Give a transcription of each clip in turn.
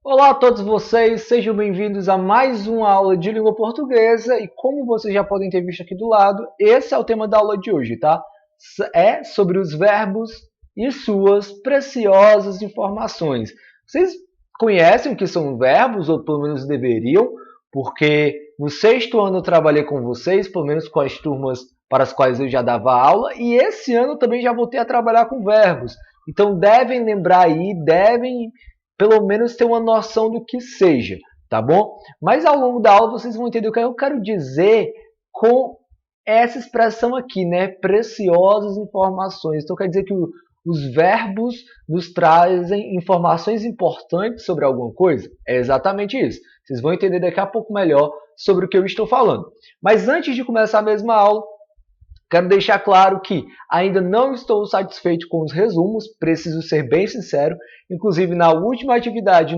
Olá a todos vocês, sejam bem-vindos a mais uma aula de língua portuguesa e como vocês já podem ter visto aqui do lado, esse é o tema da aula de hoje, tá? É sobre os verbos e suas preciosas informações. Vocês conhecem o que são verbos, ou pelo menos deveriam, porque no sexto ano eu trabalhei com vocês, pelo menos com as turmas para as quais eu já dava aula, e esse ano também já voltei a trabalhar com verbos. Então devem lembrar aí, devem pelo menos ter uma noção do que seja, tá bom? Mas ao longo da aula vocês vão entender o que eu quero dizer com essa expressão aqui, né? Preciosas informações. Então quer dizer que os verbos nos trazem informações importantes sobre alguma coisa? É exatamente isso. Vocês vão entender daqui a pouco melhor sobre o que eu estou falando. Mas antes de começar a mesma aula, quero deixar claro que ainda não estou satisfeito com os resumos, preciso ser bem sincero. Inclusive, na última atividade,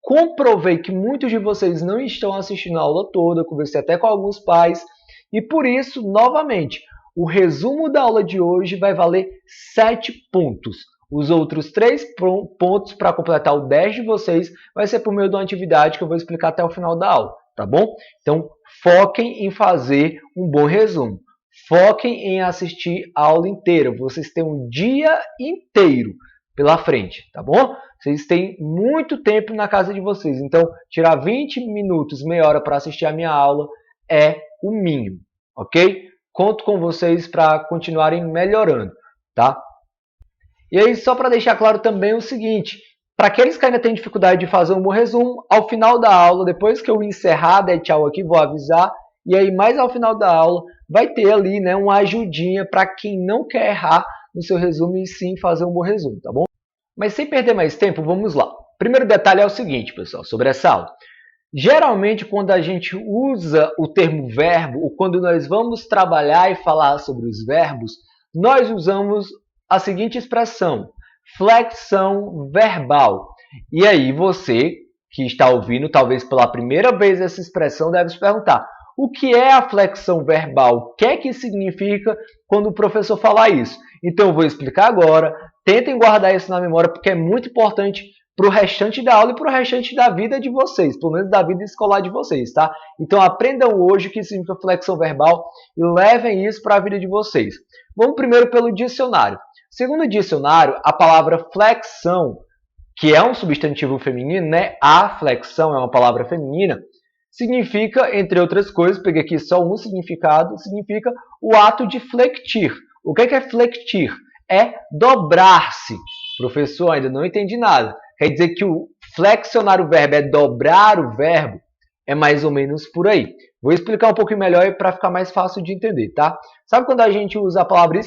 comprovei que muitos de vocês não estão assistindo a aula toda, conversei até com alguns pais, e por isso, novamente, o resumo da aula de hoje vai valer 7 pontos. Os outros 3 pontos para completar o 10 de vocês vai ser por meio de uma atividade que eu vou explicar até o final da aula, tá bom? Então, foquem em fazer um bom resumo. Foquem em assistir a aula inteira. Vocês têm um dia inteiro pela frente, tá bom? Vocês têm muito tempo na casa de vocês. Então, tirar 20 minutos, meia hora para assistir a minha aula é o mínimo, ok? Conto com vocês para continuarem melhorando, tá? E aí, só para deixar claro também o seguinte, para aqueles que ainda têm dificuldade de fazer um bom resumo, ao final da aula, depois que eu encerrar, der tchau aqui, vou avisar, e aí mais ao final da aula, vai ter ali, né, uma ajudinha para quem não quer errar no seu resumo e sim fazer um bom resumo, tá bom? Mas sem perder mais tempo, vamos lá. Primeiro detalhe é o seguinte, pessoal, sobre essa aula. Geralmente, quando a gente usa o termo verbo, ou quando nós vamos trabalhar e falar sobre os verbos, nós usamos a seguinte expressão, flexão verbal. E aí você, que está ouvindo talvez pela primeira vez essa expressão, deve se perguntar, o que é a flexão verbal? O que é que significa quando o professor falar isso? Então eu vou explicar agora, tentem guardar isso na memória porque é muito importante para o restante da aula e para o restante da vida de vocês, pelo menos da vida escolar de vocês, tá? Então aprendam hoje o que significa flexão verbal e levem isso para a vida de vocês. Vamos primeiro pelo dicionário. Segundo o dicionário, a palavra flexão, que é um substantivo feminino, né? A flexão é uma palavra feminina, significa, entre outras coisas, peguei aqui só um significado, significa o ato de flectir. O que é flectir? É dobrar-se. Professor, ainda não entendi nada. Quer dizer que o flexionar o verbo é dobrar o verbo? É mais ou menos por aí. Vou explicar um pouquinho melhor para ficar mais fácil de entender, tá? Sabe quando a gente usa a palavra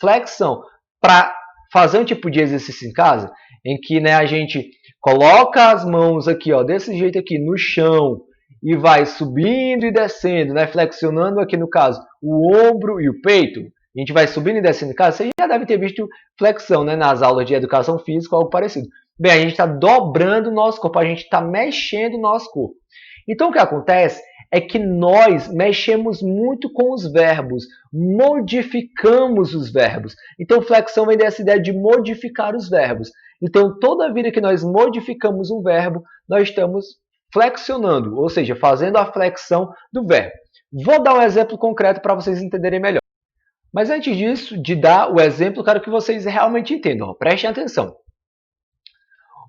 flexão para fazer um tipo de exercício em casa? Em que, né, a gente coloca as mãos aqui, ó, desse jeito aqui, no chão, e vai subindo e descendo, né, flexionando aqui no caso o ombro e o peito. A gente vai subindo e descendo em casa. Vocês já devem ter visto flexão, né, nas aulas de educação física ou algo parecido. Bem, a gente está dobrando o nosso corpo, a gente está mexendo o nosso corpo. Então, o que acontece é que nós mexemos muito com os verbos, modificamos os verbos. Então, flexão vem dessa ideia de modificar os verbos. Então, toda vida que nós modificamos um verbo, nós estamos flexionando, ou seja, fazendo a flexão do verbo. Vou dar um exemplo concreto para vocês entenderem melhor. Mas antes disso, de dar o exemplo, quero que vocês realmente entendam. Prestem atenção.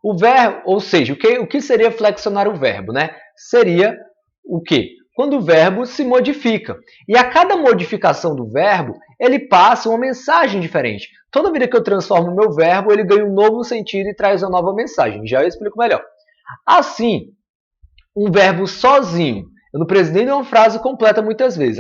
O verbo, ou seja, o que seria flexionar o verbo, né? Seria o quê? Quando o verbo se modifica. E a cada modificação do verbo, ele passa uma mensagem diferente. Toda vida que eu transformo o meu verbo, ele ganha um novo sentido e traz uma nova mensagem. Já eu explico melhor. Assim, um verbo sozinho, eu não preciso nem de uma frase completa muitas vezes.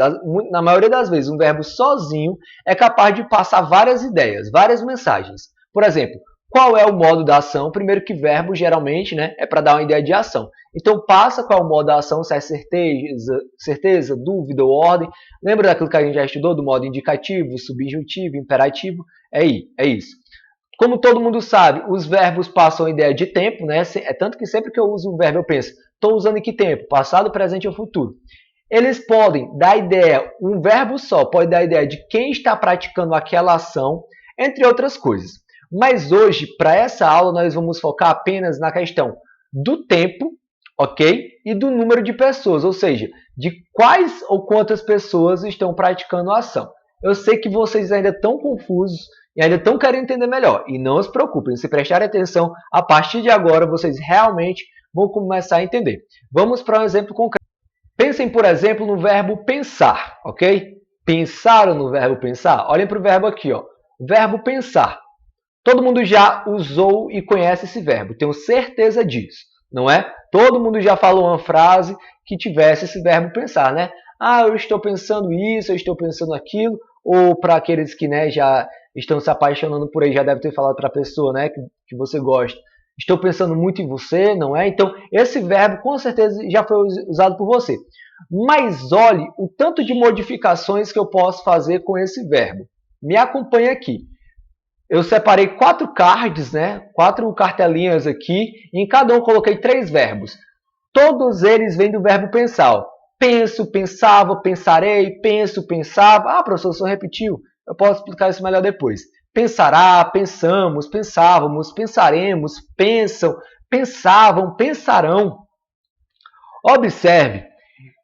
Na maioria das vezes, um verbo sozinho é capaz de passar várias ideias, várias mensagens. Por exemplo, qual é o modo da ação? Primeiro que verbo, geralmente, né, é para dar uma ideia de ação. Então, passa qual é o modo da ação, se é certeza, dúvida ou ordem. Lembra daquilo que a gente já estudou, do modo indicativo, subjuntivo, imperativo? É isso. Como todo mundo sabe, os verbos passam a ideia de tempo, né? É tanto que sempre que eu uso um verbo, eu penso, estou usando em que tempo? Passado, presente ou futuro? Eles podem dar ideia, um verbo só pode dar ideia de quem está praticando aquela ação, entre outras coisas. Mas hoje, para essa aula, nós vamos focar apenas na questão do tempo, ok? E do número de pessoas, ou seja, de quais ou quantas pessoas estão praticando a ação. Eu sei que vocês ainda estão confusos e ainda estão querendo entender melhor. E não se preocupem, se prestarem atenção, a partir de agora vocês realmente vão começar a entender. Vamos para um exemplo concreto. Pensem, por exemplo, no verbo pensar, ok? Pensaram no verbo pensar? Olhem para o verbo aqui, ó. Verbo pensar. Todo mundo já usou e conhece esse verbo, tenho certeza disso, não é? Todo mundo já falou uma frase que tivesse esse verbo pensar, né? Ah, eu estou pensando isso, eu estou pensando aquilo, ou para aqueles que, né, já estão se apaixonando por aí, já deve ter falado para a pessoa, né, que você gosta. Estou pensando muito em você, não é? Então, esse verbo com certeza já foi usado por você. Mas olhe o tanto de modificações que eu posso fazer com esse verbo. Me acompanhe aqui. Eu separei 4 cards, né? 4 cartelinhas aqui, e em cada um coloquei 3 verbos. Todos eles vêm do verbo pensar. Penso, pensava, pensarei, penso, pensava. Ah, professor, só repetiu. Eu posso explicar isso melhor depois. Pensará, pensamos, pensávamos, pensaremos, pensam, pensavam, pensarão. Observe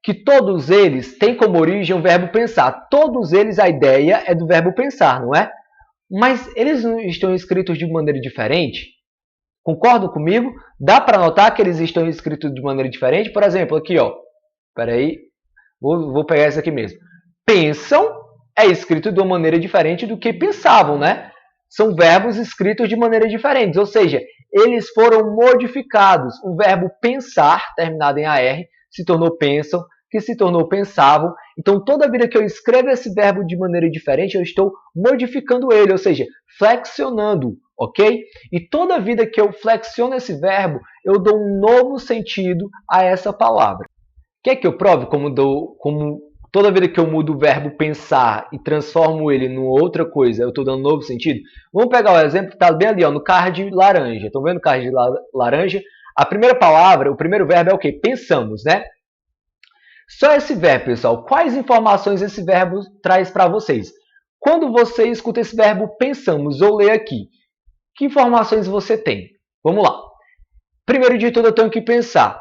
que todos eles têm como origem o verbo pensar. Todos eles, a ideia é do verbo pensar, não é? Mas eles não estão escritos de maneira diferente? Concordam comigo? Dá para notar que eles estão escritos de maneira diferente? Por exemplo, aqui, ó. Espera aí. Vou pegar esse aqui mesmo. Pensam é escrito de uma maneira diferente do que pensavam, né? São verbos escritos de maneiras diferentes, ou seja, eles foram modificados. O verbo pensar, terminado em AR, se tornou pensam, que se tornou pensavam. Então, toda vida que eu escrevo esse verbo de maneira diferente, eu estou modificando ele, ou seja, flexionando, ok? E toda vida que eu flexiono esse verbo, eu dou um novo sentido a essa palavra. Quer que eu prove como toda vida que eu mudo o verbo pensar e transformo ele em outra coisa, eu estou dando um novo sentido? Vamos pegar o exemplo que está bem ali, ó, no card laranja. Estão vendo o card laranja? A primeira palavra, o primeiro verbo é o quê? Pensamos, né? Só esse verbo, pessoal. Quais informações esse verbo traz para vocês? Quando você escuta esse verbo pensamos ou lê aqui, que informações você tem? Vamos lá. Primeiro de tudo, eu tenho que pensar.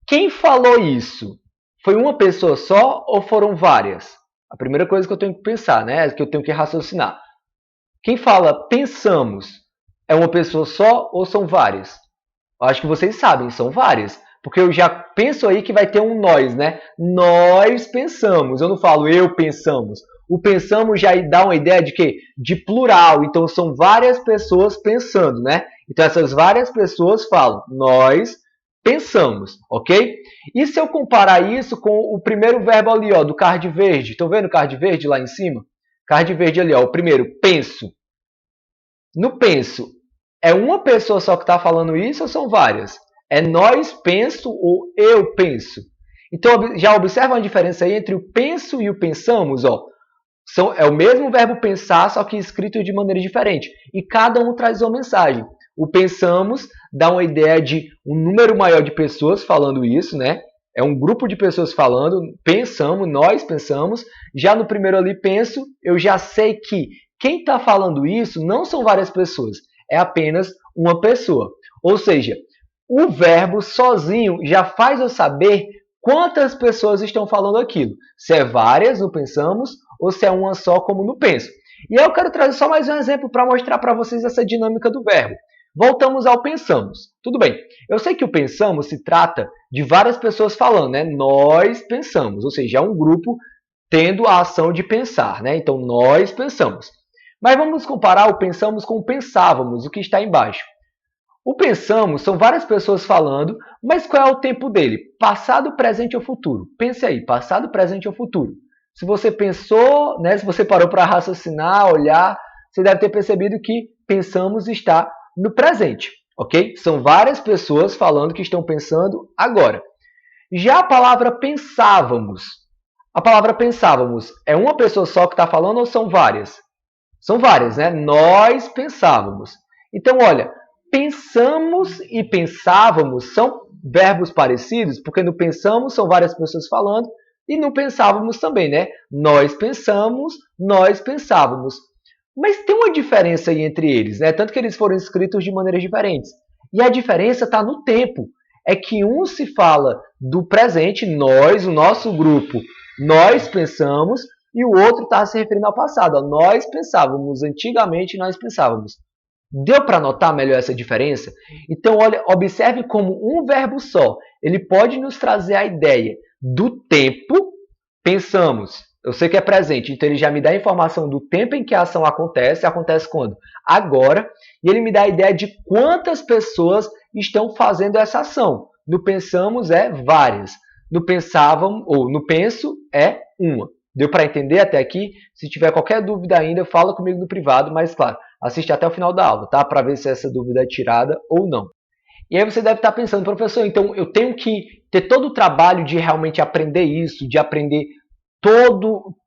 Quem falou isso? Foi uma pessoa só ou foram várias? A primeira coisa que eu tenho que pensar, né? Que eu tenho que raciocinar. Quem fala pensamos é uma pessoa só ou são várias? Eu acho que vocês sabem, são várias. Porque eu já penso aí que vai ter um nós, né? Nós pensamos. Eu não falo eu pensamos. O pensamos já dá uma ideia de quê? De plural. Então são várias pessoas pensando, né? Então essas várias pessoas falam nós pensamos, ok? E se eu comparar isso com o primeiro verbo ali, ó, do card verde? Estão vendo o card verde lá em cima? Card verde ali, ó, o primeiro, penso. No penso, é uma pessoa só que está falando isso ou são várias? É nós penso ou eu penso? Então, já observa a diferença aí entre o penso e o pensamos? Ó. É o mesmo verbo pensar, só que escrito de maneira diferente. E cada um traz uma mensagem. O pensamos dá uma ideia de um número maior de pessoas falando isso, né? É um grupo de pessoas falando, pensamos, nós pensamos. Já no primeiro ali, penso, eu já sei que quem está falando isso não são várias pessoas, é apenas uma pessoa. Ou seja, o verbo sozinho já faz eu saber quantas pessoas estão falando aquilo. Se é várias no pensamos ou se é uma só como no penso. E eu quero trazer só mais um exemplo para mostrar para vocês essa dinâmica do verbo. Voltamos ao pensamos. Tudo bem, eu sei que o pensamos se trata de várias pessoas falando, né? Nós pensamos, ou seja, é um grupo tendo a ação de pensar, né? Então, nós pensamos. Mas vamos comparar o pensamos com o pensávamos, o que está embaixo. O pensamos são várias pessoas falando, mas qual é o tempo dele? Passado, presente ou futuro? Pense aí, passado, presente ou futuro? Se você pensou, né, se você parou para raciocinar, olhar, você deve ter percebido que pensamos está no presente, ok? São várias pessoas falando que estão pensando agora. Já a palavra pensávamos. A palavra pensávamos é uma pessoa só que está falando ou são várias? São várias, né? Nós pensávamos. Então, olha, pensamos e pensávamos são verbos parecidos, porque no pensamos são várias pessoas falando e no pensávamos também, né? Nós pensamos, nós pensávamos. Mas tem uma diferença aí entre eles, né? Tanto que eles foram escritos de maneiras diferentes. E a diferença está no tempo. É que um se fala do presente, nós, o nosso grupo, nós pensamos, e o outro está se referindo ao passado. Nós pensávamos, antigamente nós pensávamos. Deu para notar melhor essa diferença? Então, olha, observe como um verbo só, ele pode nos trazer a ideia do tempo, pensamos. Eu sei que é presente, então ele já me dá a informação do tempo em que a ação acontece. Acontece quando? Agora. E ele me dá a ideia de quantas pessoas estão fazendo essa ação. No pensamos é várias. No pensavam, ou no penso é uma. Deu para entender até aqui? Se tiver qualquer dúvida ainda, fala comigo no privado, mas claro, assiste até o final da aula, tá? Para ver se essa dúvida é tirada ou não. E aí você deve estar pensando, professor, então eu tenho que ter todo o trabalho de realmente aprender isso, de aprender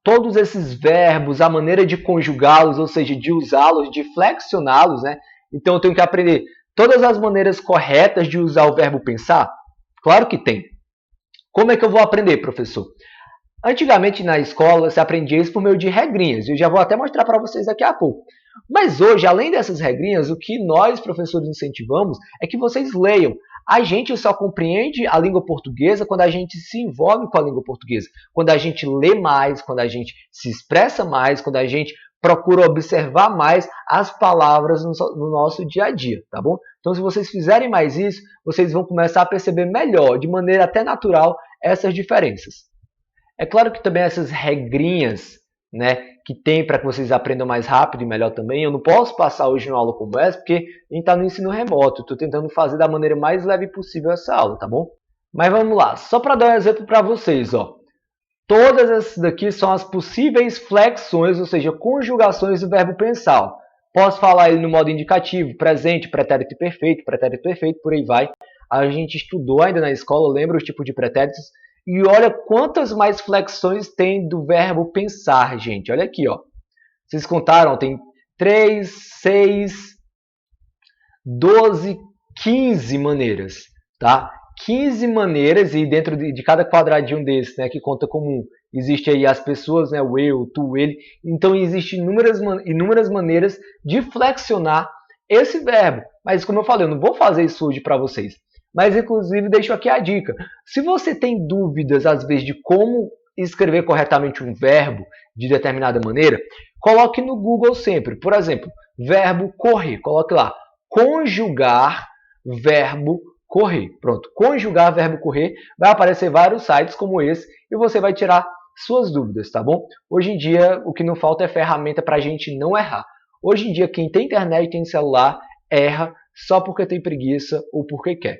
todos esses verbos, a maneira de conjugá-los, ou seja, de usá-los, de flexioná-los, né? Então eu tenho que aprender todas as maneiras corretas de usar o verbo pensar? Claro que tem. Como é que eu vou aprender, professor? Antigamente na escola se aprendia isso por meio de regrinhas. Eu já vou até mostrar para vocês daqui a pouco. Mas hoje, além dessas regrinhas, o que nós, professores, incentivamos é que vocês leiam. A gente só compreende a língua portuguesa quando a gente se envolve com a língua portuguesa. Quando a gente lê mais, quando a gente se expressa mais, quando a gente procura observar mais as palavras no nosso dia a dia, tá bom? Então, se vocês fizerem mais isso, vocês vão começar a perceber melhor, de maneira até natural, essas diferenças. É claro que também essas regrinhas, né, que tem para que vocês aprendam mais rápido e melhor também, eu não posso passar hoje uma aula como essa, porque a gente está no ensino remoto. Estou tentando fazer da maneira mais leve possível essa aula, tá bom? Mas vamos lá, só para dar um exemplo para vocês, ó. Todas essas daqui são as possíveis flexões, ou seja, conjugações do verbo pensar. Ó. Posso falar ele no modo indicativo, presente, pretérito perfeito, por aí vai. A gente estudou ainda na escola, lembra os tipos de pretéritos? E olha quantas mais flexões tem do verbo pensar, gente. Olha aqui, ó. Vocês contaram? Tem 3, 6, 12, 15 maneiras, tá? 15 maneiras, e dentro de cada quadradinho desse, né, que conta como um, existe aí as pessoas, né, o eu, tu, ele. Então, existem inúmeras maneiras de flexionar esse verbo. Mas, como eu falei, eu não vou fazer isso hoje para vocês. Mas, inclusive, deixo aqui a dica. Se você tem dúvidas, às vezes, de como escrever corretamente um verbo de determinada maneira, coloque no Google sempre. Por exemplo, verbo correr. Coloque lá, conjugar verbo correr. Pronto, conjugar verbo correr. Vai aparecer vários sites como esse e você vai tirar suas dúvidas, tá bom? Hoje em dia, o que não falta é ferramenta para a gente não errar. Hoje em dia, quem tem internet e tem celular, erra só porque tem preguiça ou porque quer.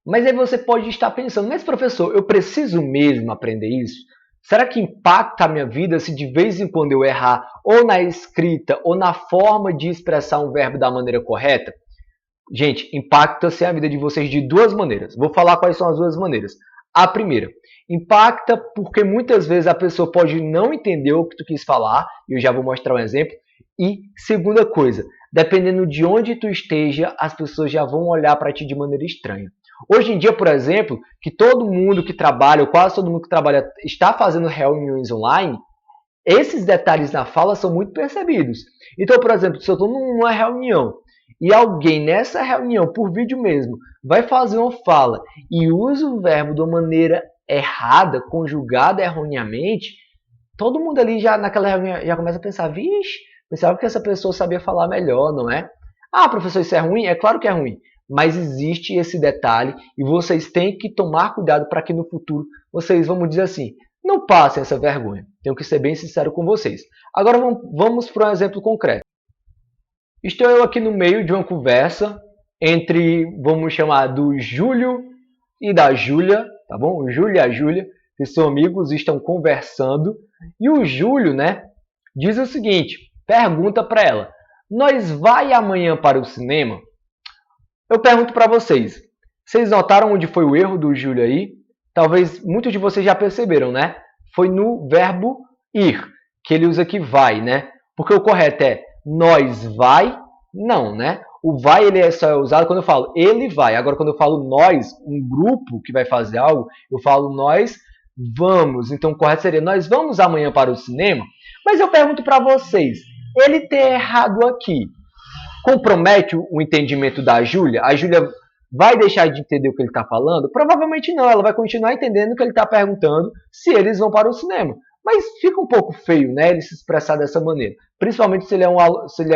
Mas aí você pode estar pensando, mas professor, eu preciso mesmo aprender isso? Será que impacta a minha vida se de vez em quando eu errar ou na escrita ou na forma de expressar um verbo da maneira correta? Gente, impacta-se a vida de vocês de duas maneiras. Vou falar quais são as duas maneiras. A primeira, impacta porque muitas vezes a pessoa pode não entender o que tu quis falar, e eu já vou mostrar um exemplo. E segunda coisa, dependendo de onde tu esteja, as pessoas já vão olhar para ti de maneira estranha. Hoje em dia, por exemplo, que todo mundo que trabalha, ou quase todo mundo que trabalha, está fazendo reuniões online, esses detalhes na fala são muito percebidos. Então, por exemplo, se eu estou numa reunião e alguém nessa reunião, por vídeo mesmo, vai fazer uma fala e usa o verbo de uma maneira errada, conjugada erroneamente, todo mundo ali já naquela reunião já começa a pensar, vixe, pensava que essa pessoa sabia falar melhor, não é? Ah, professor, isso é ruim? É claro que é ruim. Mas existe esse detalhe e vocês têm que tomar cuidado para que no futuro vocês, vamos dizer assim, não passem essa vergonha. Tenho que ser bem sincero com vocês. Agora vamos para um exemplo concreto. Estou eu aqui no meio de uma conversa entre, vamos chamar, do Júlio e da Júlia, tá bom? O Júlio e a Júlia, que são amigos, estão conversando. E o Júlio, né, diz o seguinte, pergunta para ela, nós vai amanhã para o cinema? Eu pergunto para vocês, vocês notaram onde foi o erro do Júlio aí? Talvez muitos de vocês já perceberam, né? Foi no verbo ir, que ele usa aqui vai, né? Porque o correto é nós vai, não, né? O vai ele só é usado quando eu falo ele vai. Agora, quando eu falo nós, um grupo que vai fazer algo, eu falo nós vamos. Então, o correto seria nós vamos amanhã para o cinema. Mas eu pergunto para vocês, ele ter errado aqui, compromete o entendimento da Júlia? A Júlia vai deixar de entender o que ele está falando? Provavelmente não, ela vai continuar entendendo o que ele está perguntando se eles vão para o cinema. Mas fica um pouco feio, né, ele se expressar dessa maneira, principalmente se ele é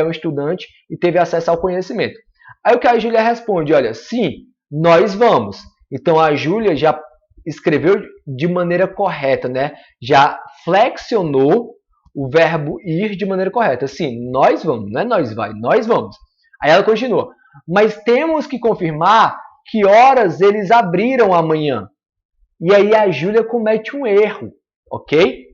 um estudante e teve acesso ao conhecimento. Aí o que a Júlia responde, olha, sim, nós vamos. Então a Júlia já escreveu de maneira correta, né? Já flexionou o verbo ir de maneira correta. Sim, nós vamos, não é nós vai, nós vamos. Aí ela continua, mas temos que confirmar que horas eles abriram amanhã. E aí a Júlia comete um erro, ok?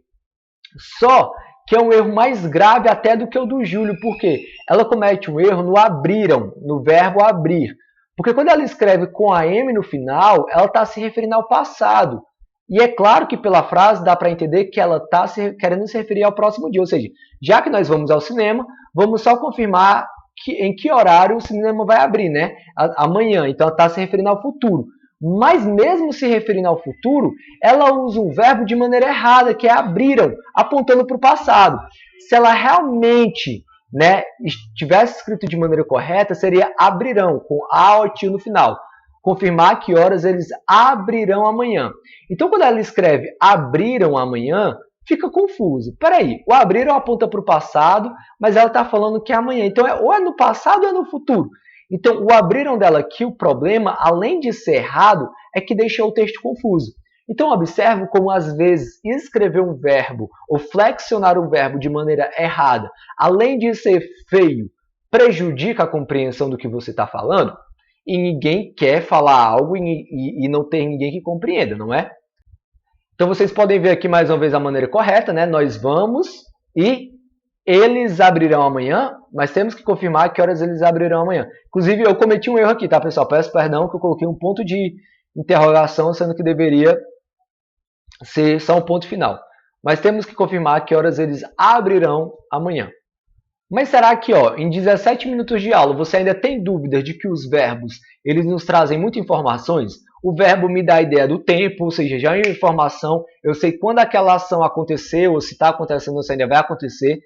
Só que é um erro mais grave até do que o do Júlio. Por quê? Ela comete um erro no abriram, no verbo abrir. Porque quando ela escreve com a M no final, ela está se referindo ao passado. E é claro que pela frase dá para entender que ela está querendo se referir ao próximo dia. Ou seja, já que nós vamos ao cinema, vamos só confirmar em que horário o cinema vai abrir, né? Amanhã. Então ela está se referindo ao futuro. Mas mesmo se referindo ao futuro, ela usa um verbo de maneira errada, que é abriram, apontando para o passado. Se ela realmente, né, tivesse escrito de maneira correta, seria abrirão, com A ou tio no final. Confirmar que horas eles abrirão amanhã. Então, quando ela escreve abriram amanhã, fica confuso. Peraí, o abriram aponta para o passado, mas ela está falando que é amanhã. Então, ou é no passado ou é no futuro. Então, o abriram dela aqui, o problema, além de ser errado, é que deixou o texto confuso. Então, observe como, às vezes, escrever um verbo ou flexionar um verbo de maneira errada, além de ser feio, prejudica a compreensão do que você está falando, e ninguém quer falar algo e não tem ninguém que compreenda, não é? Então, vocês podem ver aqui mais uma vez a maneira correta, né? Nós vamos e eles abrirão amanhã, mas temos que confirmar que horas eles abrirão amanhã. Inclusive, eu cometi um erro aqui, tá, pessoal? Peço perdão que eu coloquei um ponto de interrogação, sendo que deveria ser só um ponto final. Mas temos que confirmar que horas eles abrirão amanhã. Mas será que, em 17 minutos de aula, você ainda tem dúvidas de que os verbos eles nos trazem muitas informações? O verbo me dá a ideia do tempo, ou seja, já é uma informação, eu sei quando aquela ação aconteceu, ou se está acontecendo, ou se ainda vai acontecer.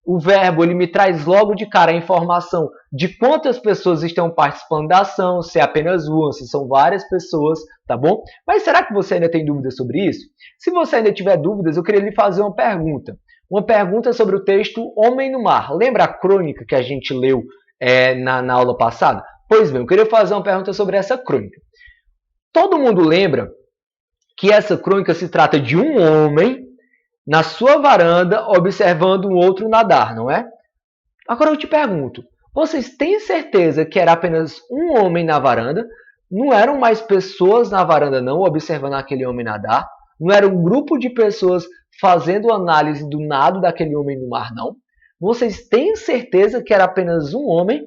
O verbo ele me traz logo de cara a informação de quantas pessoas estão participando da ação, se é apenas uma, se são várias pessoas, tá bom? Mas será que você ainda tem dúvidas sobre isso? Se você ainda tiver dúvidas, eu queria lhe fazer uma pergunta. Uma pergunta sobre o texto Homem no Mar. Lembra a crônica que a gente leu na aula passada? Pois bem, eu queria fazer uma pergunta sobre essa crônica. Todo mundo lembra que essa crônica se trata de um homem na sua varanda, observando um outro nadar, não é? Agora eu te pergunto, vocês têm certeza que era apenas um homem na varanda? Não eram mais pessoas na varanda, não, observando aquele homem nadar? Não era um grupo de pessoas fazendo análise do nado daquele homem no mar, não? Vocês têm certeza que era apenas um homem?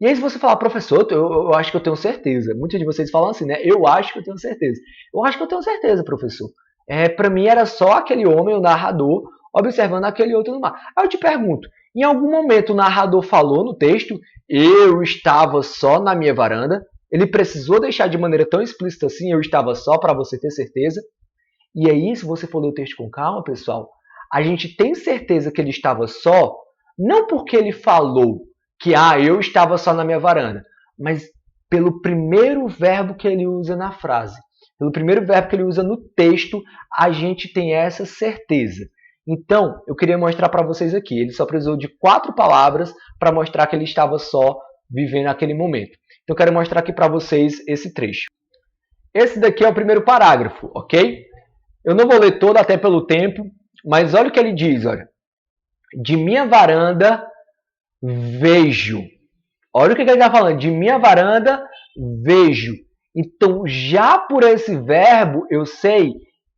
E aí se você falar, professor, eu acho que eu tenho certeza. Muitos de vocês falam assim, né? Eu acho que eu tenho certeza. Eu acho que eu tenho certeza, professor. Para mim era só aquele homem, o narrador, observando aquele outro no mar. Aí eu te pergunto, em algum momento o narrador falou no texto, eu estava só na minha varanda? Ele precisou deixar de maneira tão explícita assim, eu estava só, para você ter certeza? E aí, se você for ler o texto com calma, pessoal, a gente tem certeza que ele estava só, não porque ele falou que eu estava só na minha varanda, mas pelo primeiro verbo que ele usa na frase. Pelo primeiro verbo que ele usa no texto, a gente tem essa certeza. Então, eu queria mostrar para vocês aqui. Ele só precisou de 4 palavras para mostrar que ele estava só vivendo aquele momento. Então, eu quero mostrar aqui para vocês esse trecho. Esse daqui é o primeiro parágrafo, ok? Eu não vou ler todo, até pelo tempo, mas olha o que ele diz, olha. De minha varanda, vejo. Olha o que ele está falando. De minha varanda, vejo. Então, já por esse verbo, eu sei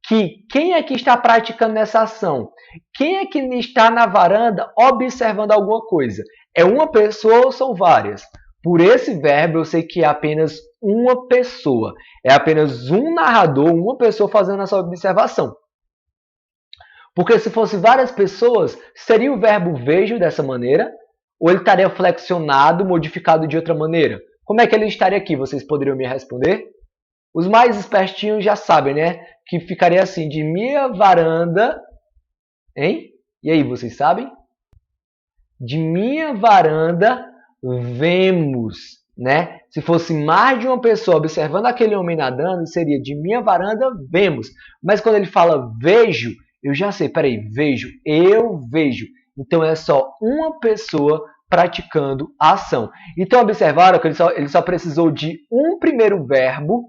que quem é que está praticando essa ação? Quem é que está na varanda observando alguma coisa? É uma pessoa ou são várias? Por esse verbo, eu sei que é apenas uma pessoa. É apenas um narrador, uma pessoa fazendo essa observação. Porque se fosse várias pessoas, seria o verbo vejo dessa maneira? Ou ele estaria flexionado, modificado de outra maneira? Como é que ele estaria aqui? Vocês poderiam me responder? Os mais espertinhos já sabem, né? Que ficaria assim, de minha varanda... Hein? E aí, vocês sabem? De minha varanda, vemos, né? Se fosse mais de uma pessoa observando aquele homem nadando, seria de minha varanda, vemos. Mas quando ele fala vejo, eu já sei, peraí, vejo, eu vejo. Então é só uma pessoa praticando a ação. Então observaram que ele só precisou de um primeiro verbo,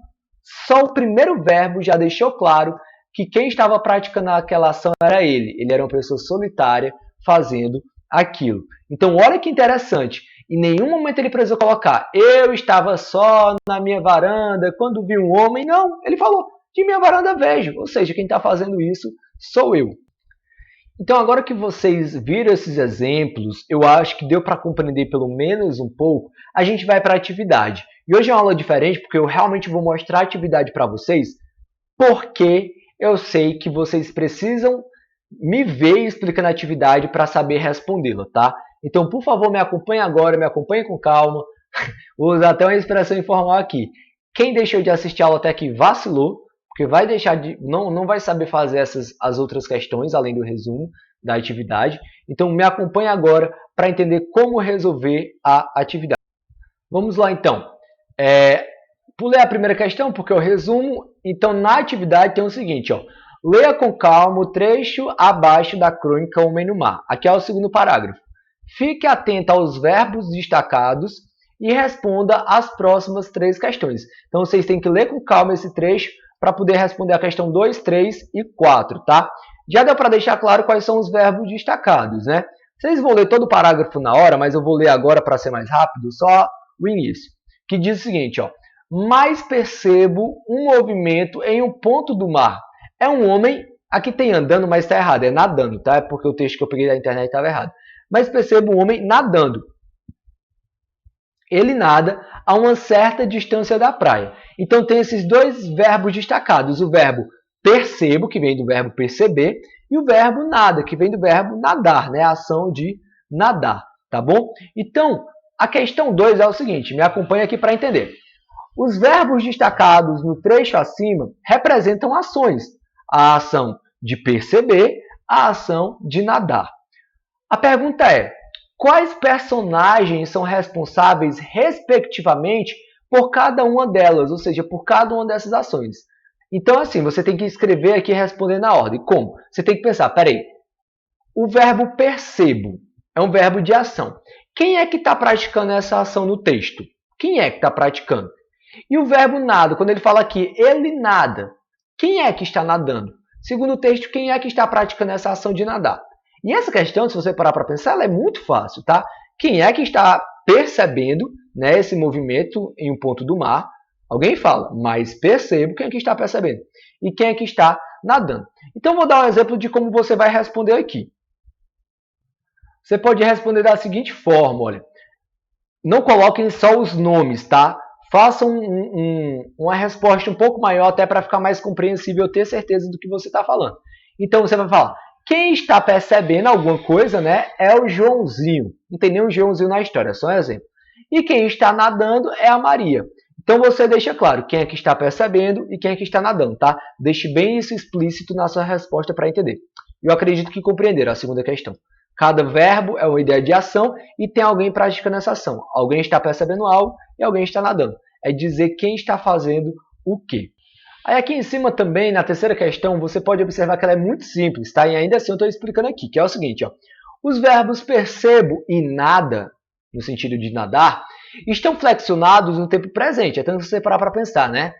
só o primeiro verbo já deixou claro que quem estava praticando aquela ação era ele. Ele era uma pessoa solitária fazendo aquilo. Então olha que interessante. Em nenhum momento ele precisou colocar eu estava só na minha varanda quando vi um homem. Não, ele falou de minha varanda vejo. Ou seja, quem está fazendo isso sou eu. Então, agora que vocês viram esses exemplos, eu acho que deu para compreender pelo menos um pouco, a gente vai para a atividade. E hoje é uma aula diferente, porque eu realmente vou mostrar a atividade para vocês, porque eu sei que vocês precisam me ver explicando a atividade para saber respondê-la, tá? Então, por favor, me acompanhe agora, me acompanhe com calma. Vou usar até uma expressão informal aqui. Quem deixou de assistir a aula até aqui vacilou, porque vai deixar de, não vai saber fazer as outras questões, além do resumo da atividade. Então, me acompanhe agora para entender como resolver a atividade. Vamos lá, então. Pulei a primeira questão, porque eu resumo. Então, na atividade tem o seguinte, ó. Leia com calma o trecho abaixo da crônica Homem no Mar. Aqui é o segundo parágrafo. Fique atento aos verbos destacados e responda as próximas 3 questões. Então, vocês têm que ler com calma esse trecho para poder responder a questão 2, 3 e 4, tá? Já deu para deixar claro quais são os verbos destacados, né? Vocês vão ler todo o parágrafo na hora, mas eu vou ler agora para ser mais rápido, só o início, que diz o seguinte, ó. Mas percebo um movimento em um ponto do mar. É um homem, aqui tem andando, mas está errado, é nadando, tá? É porque o texto que eu peguei da internet estava errado. Mas percebo um homem nadando. Ele nada a uma certa distância da praia. Então tem esses 2 verbos destacados. O verbo percebo, que vem do verbo perceber, e o verbo nada, que vem do verbo nadar, né? A ação de nadar, tá bom? Então, a questão 2 é o seguinte, me acompanha aqui para entender. Os verbos destacados no trecho acima representam ações. A ação de perceber, a ação de nadar. A pergunta é, quais personagens são responsáveis, respectivamente, por cada uma delas, ou seja, por cada uma dessas ações? Então, assim, você tem que escrever aqui e responder na ordem. Como? Você tem que pensar, peraí, o verbo percebo é um verbo de ação. Quem é que está praticando essa ação no texto? Quem é que está praticando? E o verbo nada, quando ele fala aqui, ele nada, quem é que está nadando? Segundo o texto, quem é que está praticando essa ação de nadar? E essa questão, se você parar para pensar, ela é muito fácil, tá? Quem é que está percebendo, né, esse movimento em um ponto do mar? Alguém fala, mas percebo quem é que está percebendo. E quem é que está nadando. Então, vou dar um exemplo de como você vai responder aqui. Você pode responder da seguinte forma, olha. Não coloquem só os nomes, tá? Façam uma resposta um pouco maior, até para ficar mais compreensível, ter certeza do que você está falando. Então, você vai falar, quem está percebendo alguma coisa, né, é o Joãozinho. Não tem nenhum Joãozinho na história, é só um exemplo. E quem está nadando é a Maria. Então, você deixa claro quem é que está percebendo e quem é que está nadando, tá? Deixe bem isso explícito na sua resposta para entender. Eu acredito que compreenderam a segunda questão. Cada verbo é uma ideia de ação e tem alguém praticando essa ação. Alguém está percebendo algo e alguém está nadando. É dizer quem está fazendo o quê. Aí aqui em cima também, na terceira questão, você pode observar que ela é muito simples, tá? E ainda assim eu estou explicando aqui, que é o seguinte, ó. Os verbos percebo e nada, no sentido de nadar, estão flexionados no tempo presente. Então você parar para pensar, né?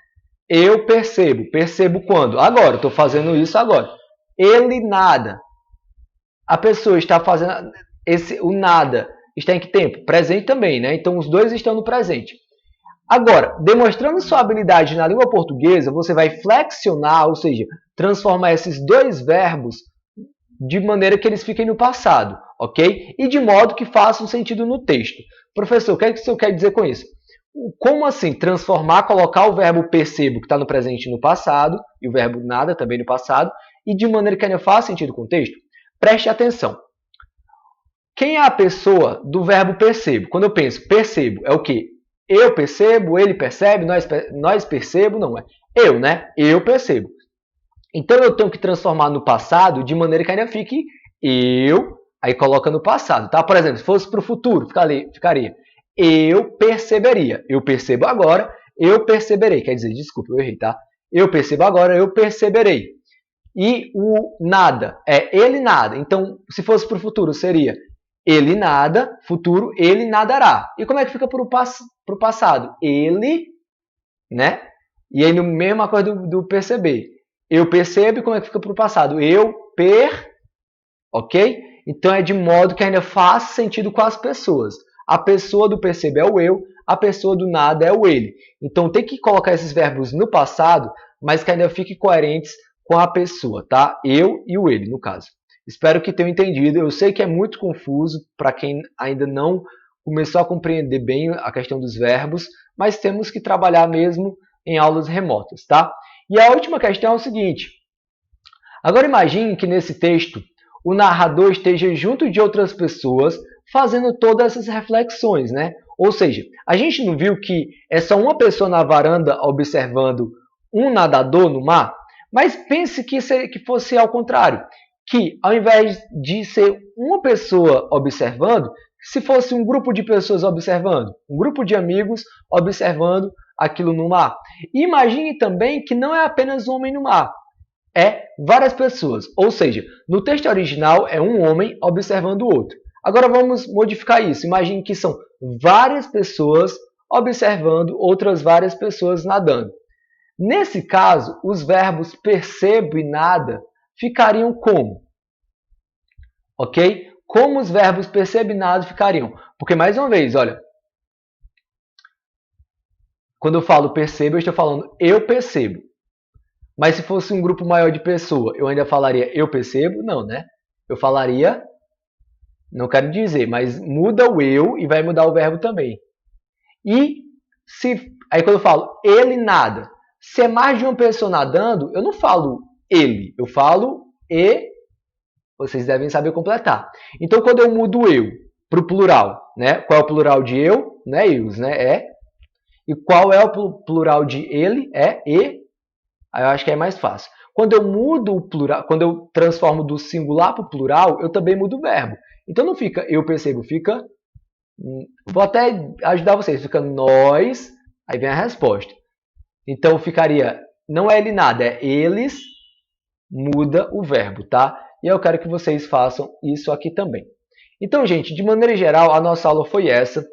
Eu percebo. Percebo quando? Agora, estou fazendo isso agora. Ele nada. A pessoa está fazendo o nada. Está em que tempo? Presente também, né? Então os dois estão no presente. Agora, demonstrando sua habilidade na língua portuguesa, você vai flexionar, ou seja, transformar esses 2 verbos de maneira que eles fiquem no passado, ok? E de modo que façam sentido no texto. Professor, o que é que o senhor quer dizer com isso? Como assim? Transformar, colocar o verbo percebo, que está no presente, no passado, e o verbo nada também no passado, e de maneira que ainda faça sentido com o texto? Preste atenção. Quem é a pessoa do verbo percebo? Quando eu penso percebo, é o quê? Eu percebo, ele percebe, nós percebo, não é? Eu, né? Eu percebo. Então eu tenho que transformar no passado de maneira que ainda fique eu, aí coloca no passado, tá? Por exemplo, se fosse para o futuro, ficaria eu perceberia. Eu percebo agora, eu perceberei. Quer dizer, desculpa, eu errei, tá? Eu percebo agora, eu perceberei. E o nada é ele nada. Então, se fosse para o futuro, seria ele nada, futuro, ele nadará. E como é que fica para o passado? Ele, né? E aí, no mesma coisa do perceber. Eu percebo, como é que fica para o passado? Ok? Então, é de modo que ainda faz sentido com as pessoas. A pessoa do perceber é o eu, a pessoa do nada é o ele. Então, tem que colocar esses verbos no passado, mas que ainda fiquem coerentes com a pessoa, tá? Eu e o ele, no caso. Espero que tenham entendido. Eu sei que é muito confuso para quem ainda não começou a compreender bem a questão dos verbos, mas temos que trabalhar mesmo em aulas remotas, tá? E a última questão é o seguinte. Agora imagine que nesse texto o narrador esteja junto de outras pessoas fazendo todas essas reflexões, né? Ou seja, a gente não viu que é só uma pessoa na varanda observando um nadador no mar? Mas pense que fosse ao contrário, que ao invés de ser uma pessoa observando, se fosse um grupo de pessoas observando, um grupo de amigos observando aquilo no mar. E imagine também que não é apenas um homem no mar, é várias pessoas. Ou seja, no texto original é um homem observando o outro. Agora vamos modificar isso. Imagine que são várias pessoas observando outras várias pessoas nadando. Nesse caso, os verbos percebo e nada ficariam como? Ok? Como os verbos percebo e nada ficariam? Porque, mais uma vez, olha, quando eu falo percebo, eu estou falando eu percebo. Mas se fosse um grupo maior de pessoas, eu ainda falaria eu percebo? Não, né? Eu falaria, não quero dizer, mas muda o eu e vai mudar o verbo também. E aí quando eu falo ele nada, se é mais de uma pessoa nadando, eu não falo ele, eu falo e, vocês devem saber completar. Então quando eu mudo eu para o plural, né? Qual é o plural de eu? Não é eus, né? É. E qual é o plural de ele? É e. Aí eu acho que é mais fácil. Quando eu mudo o plural, quando eu transformo do singular para o plural, eu também mudo o verbo. Então não fica eu percebo, fica. Vou até ajudar vocês, fica nós, aí vem a resposta. Então ficaria, não é ele nada, é eles, muda o verbo, tá? E eu quero que vocês façam isso aqui também. Então, gente, de maneira geral, a nossa aula foi essa.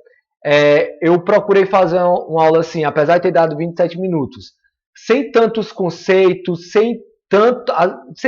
Eu procurei fazer uma aula assim, apesar de ter dado 27 minutos, sem tantos conceitos, sem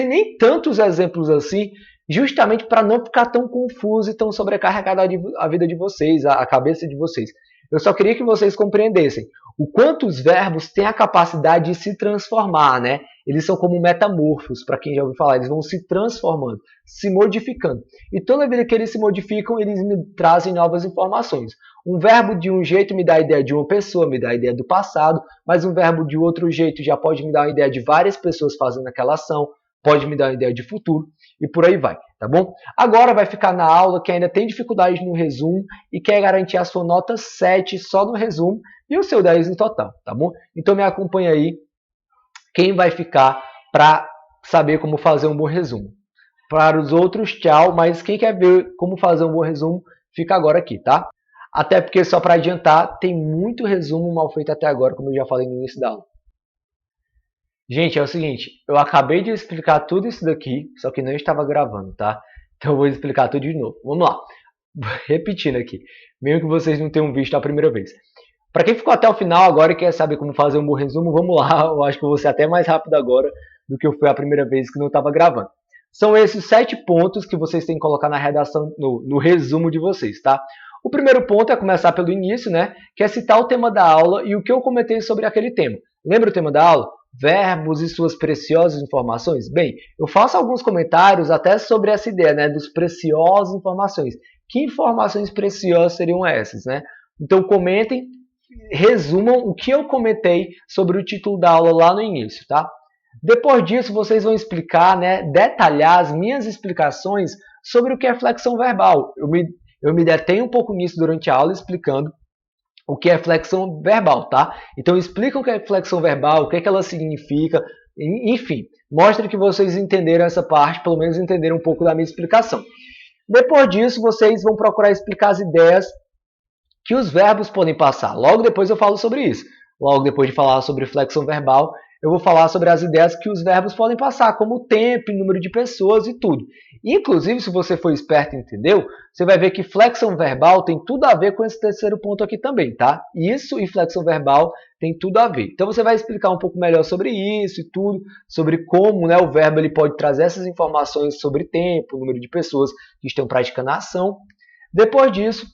nem tantos exemplos assim, justamente para não ficar tão confuso e tão sobrecarregado a vida de vocês, a cabeça de vocês. Eu só queria que vocês compreendessem o quanto os verbos têm a capacidade de se transformar, né? Eles são como metamorfos, para quem já ouviu falar, eles vão se transformando, se modificando. E toda vez que eles se modificam, eles me trazem novas informações. Um verbo de um jeito me dá a ideia de uma pessoa, me dá a ideia do passado, mas um verbo de outro jeito já pode me dar uma ideia de várias pessoas fazendo aquela ação, pode me dar uma ideia de futuro e por aí vai, tá bom? Agora vai ficar na aula que ainda tem dificuldade no resumo e quer garantir a sua nota 7 só no resumo e o seu 10 no total, tá bom? Então me acompanha aí quem vai ficar para saber como fazer um bom resumo. Para os outros, tchau, mas quem quer ver como fazer um bom resumo, fica agora aqui, tá? Até porque, só para adiantar, tem muito resumo mal feito até agora, como eu já falei no início da aula. Gente, é o seguinte, eu acabei de explicar tudo isso daqui, só que não estava gravando, tá? Então eu vou explicar tudo de novo. Vamos lá. Repetindo aqui, mesmo que vocês não tenham visto a primeira vez. Para quem ficou até o final agora e quer saber como fazer um bom resumo, vamos lá. Eu acho que eu vou ser até mais rápido agora do que eu fui a primeira vez que não estava gravando. São esses 7 pontos que vocês têm que colocar na redação, no resumo de vocês, tá? O primeiro ponto é começar pelo início, né? Que é citar o tema da aula e o que eu comentei sobre aquele tema. Lembra o tema da aula? Verbos e suas preciosas informações? Bem, eu faço alguns comentários até sobre essa ideia, né? Dos preciosas informações. Que informações preciosas seriam essas, né? Então comentem, resumam o que eu comentei sobre o título da aula lá no início, tá? Depois disso, vocês vão explicar, né, detalhar as minhas explicações sobre o que é flexão verbal. Eu me detenho um pouco nisso durante a aula, explicando o que é flexão verbal, tá? Então, explicam o que é flexão verbal, o que é que ela significa, enfim, mostre que vocês entenderam essa parte, pelo menos entenderam um pouco da minha explicação. Depois disso, vocês vão procurar explicar as ideias que os verbos podem passar. Logo depois eu falo sobre isso. Logo depois de falar sobre flexão verbal, eu vou falar sobre as ideias que os verbos podem passar, como o tempo, número de pessoas e tudo. Inclusive, se você for esperto e entendeu, você vai ver que flexão verbal tem tudo a ver com esse terceiro ponto aqui também, tá? Isso e flexão verbal tem tudo a ver. Então você vai explicar um pouco melhor sobre isso e tudo, sobre como, né, o verbo ele pode trazer essas informações sobre tempo, número de pessoas que estão praticando a ação. Depois disso,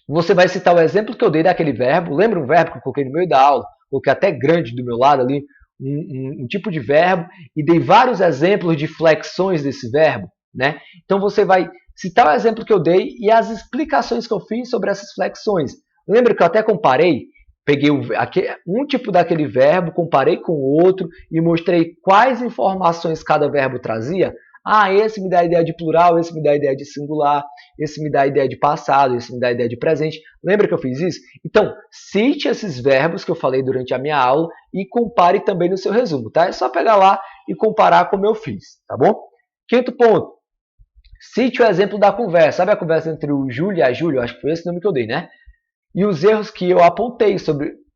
você vai citar o exemplo que eu dei daquele verbo. Lembra um verbo que eu coloquei no meio da aula? Coloquei até grande do meu lado ali, um tipo de verbo, e dei vários exemplos de flexões desse verbo, né? Então você vai citar o exemplo que eu dei e as explicações que eu fiz sobre essas flexões. Lembra que eu até comparei? Peguei um tipo daquele verbo, comparei com o outro e mostrei quais informações cada verbo trazia. Ah, esse me dá a ideia de plural, esse me dá a ideia de singular, esse me dá a ideia de passado, esse me dá a ideia de presente. Lembra que eu fiz isso? Então, cite esses verbos que eu falei durante a minha aula e compare também no seu resumo, tá? É só pegar lá e comparar como eu fiz, tá bom? Quinto ponto. Cite o exemplo da conversa. Sabe a conversa entre o Júlio e a Júlia? Acho que foi esse nome que eu dei, né? E os erros que eu apontei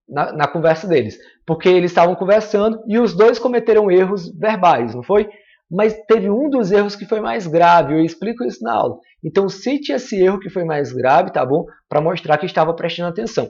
na conversa deles. Porque eles estavam conversando e os dois cometeram erros verbais, não foi? Mas teve um dos erros que foi mais grave, eu explico isso na aula. Então cite esse erro que foi mais grave, tá bom? Para mostrar que estava prestando atenção.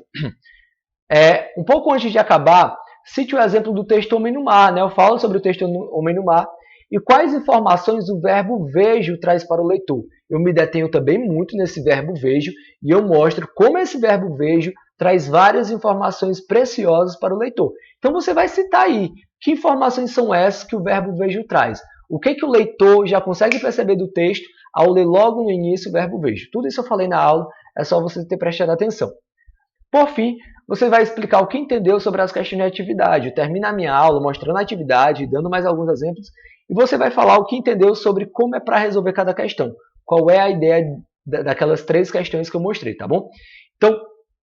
Um pouco antes de acabar, cite o exemplo do texto Homem no Mar, né? Eu falo sobre o texto Homem no Mar e quais informações o verbo vejo traz para o leitor. Eu me detenho também muito nesse verbo vejo e eu mostro como esse verbo vejo traz várias informações preciosas para o leitor. Então você vai citar aí que informações são essas que o verbo vejo traz. O que o leitor já consegue perceber do texto ao ler logo no início o verbo vejo. Tudo isso eu falei na aula, é só você ter prestado atenção. Por fim, você vai explicar o que entendeu sobre as questões de atividade. Eu termino a minha aula mostrando a atividade, dando mais alguns exemplos, e você vai falar o que entendeu sobre como é para resolver cada questão. Qual é a ideia daquelas 3 questões que eu mostrei, tá bom? Então,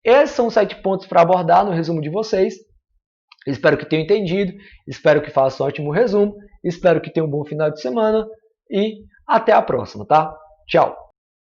esses são os 7 pontos para abordar no resumo de vocês. Espero que tenham entendido, espero que façam um ótimo resumo, espero que tenham um bom final de semana e até a próxima, tá? Tchau!